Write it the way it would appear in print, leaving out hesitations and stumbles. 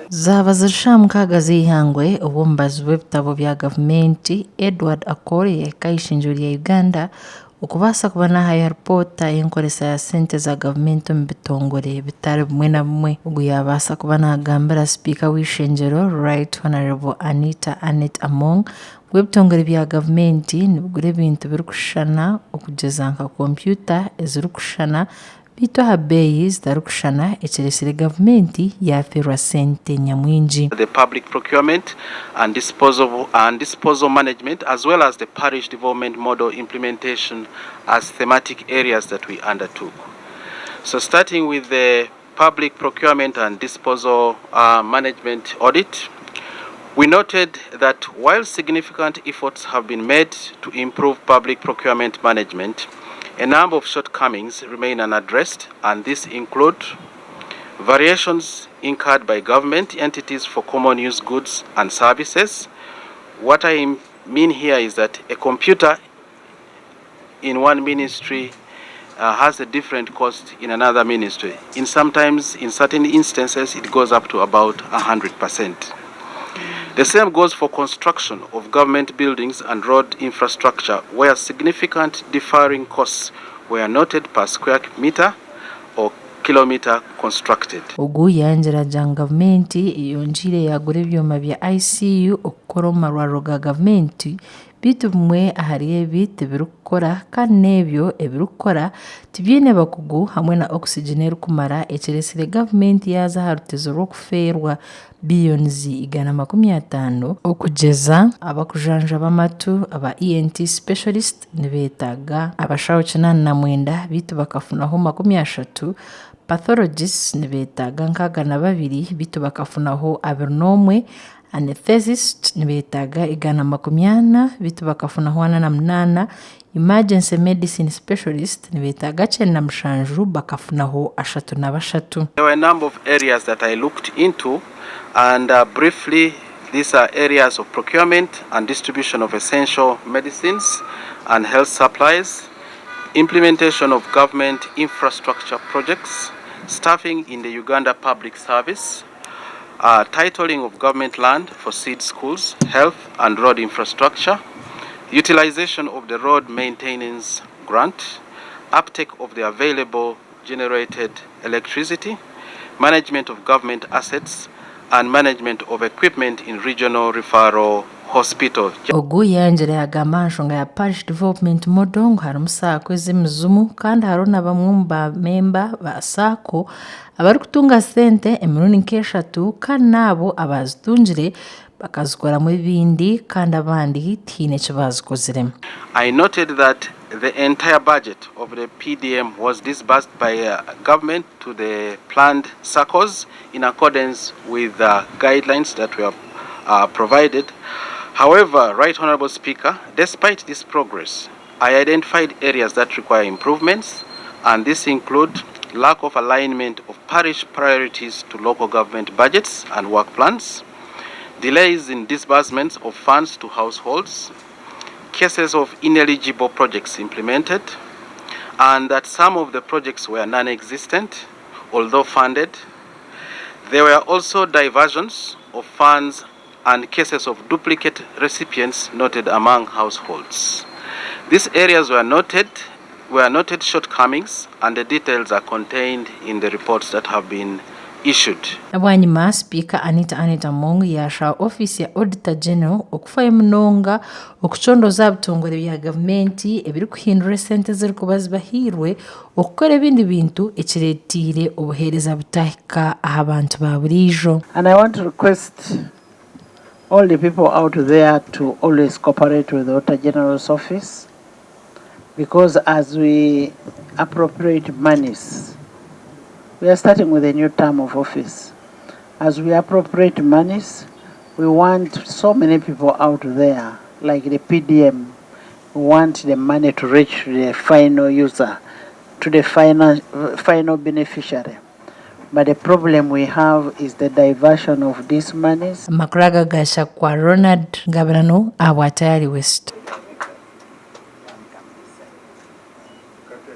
Zaba zirishamukaga zihangwe obwombazi bw'ebitabo bya gavumenti Edward Akore y'Ekayishinjo lya Uganda okubaasa kuba nahayo ripoota y'enkoresa ya sente za gavumenti omu bitongole bitari bimwe na bimwe. Ogu yabaasa kuba nagambira sipiika w'ishengyero Right Honorable Anita Anet Among ngu ebitongole bya gavumenti nibigura ebintu birikushana okugyeza nka kompyuta ezirikushana bitu aha beeyi zitarikushushana ekiresire gavumenti yafiirwa sente nyamwingi. The public procurement and disposal management, as well as the parish development model implementation as thematic areas that we undertook. So starting with the public procurement and disposal management audit, we noted that while significant efforts have been made to improve public procurement management, a number of shortcomings remain unaddressed, and these include variations incurred by government entities for common use goods and services. What I mean here is that a computer in one ministry has a different cost in another ministry. In certain instances, it goes up to about 100%. The same goes for construction of government buildings and road infrastructure, where significant differing costs were noted per square meter or kilometer constructed. Ogu yanjira jang gavumenti yonjire yagura ebyoma bya ICU okukora omu marwariro ga gavumenti bitu bimwe ahari ebi tibirikukora kandi n'ebyo ebirikukora tibyine bakugu hamwe na oxygen erikumara ekiresire gavumenti yaza aha rutezo rw'okufeerwa Biriyooni 150 okugyeza abakujanja b'amatu aba ENT specialist nibeetaaga abashaho 89 bitu bakafunaho 30, pathologists nibeetaaga 62 bitu bakafunaho 21, anesthetist nibeetaaga 180 bitu bakafunaho 48, emergency medicine specialist nibeetaaga 97 bakafunaho 33. There were a number of areas that I looked into, and briefly, these are areas of procurement and distribution of essential medicines and health supplies, implementation of government infrastructure projects, staffing in the Uganda Public Service, titling of government land for seed schools, health and road infrastructure, utilization of the road maintenance grant, uptake of the available generated electricity, management of government assets, and management of equipment in regional referral hospital. Ogu yanjira yagamba nsonga ya parish development model ngu harimu saako ez'emizimu kandi hariho na bamwe mu bamemba ba saako abarikutunga sente emirundi nk'eshatu kandi naabo abazitungire bakazikoramu ebindi kandi abandi tihiine eki bazikoziremu. I noted that the entire budget of the PDM was disbursed by government to the planned SACCOs in accordance with the guidelines that were provided. However, Right Honorable Speaker, despite this progress, I identified areas that require improvements, and this include lack of alignment of parish priorities to local government budgets and work plans, delays in disbursements of funds to households, cases of ineligible projects implemented, and that some of the projects were non-existent, although funded. There were also diversions of funds and cases of duplicate recipients noted among households. These areas were noted shortcomings, and the details are contained in the reports that have been issued. Abwanyuma Speaker Anita Anet Among yasha office ya Auditor General okufayo munonga okuchondoza bitongole bya gavumenti ebiri kuhindura sente zirikuba zibahirwe okukora ebindi bintu ekireetire obuheereza butahika aha bantu ba buriijo. And I want to request all the people out there to always cooperate with the Auditor General's office, because as we appropriate monies, we are starting with a new term of office. As we appropriate monies, we want so many people out there, like the PDM, we want the money to reach the final user, to the final beneficiary. But the problem we have is the diversion of these monies. Makuraga gasha kwa Ronald Gabrano, Awatari West.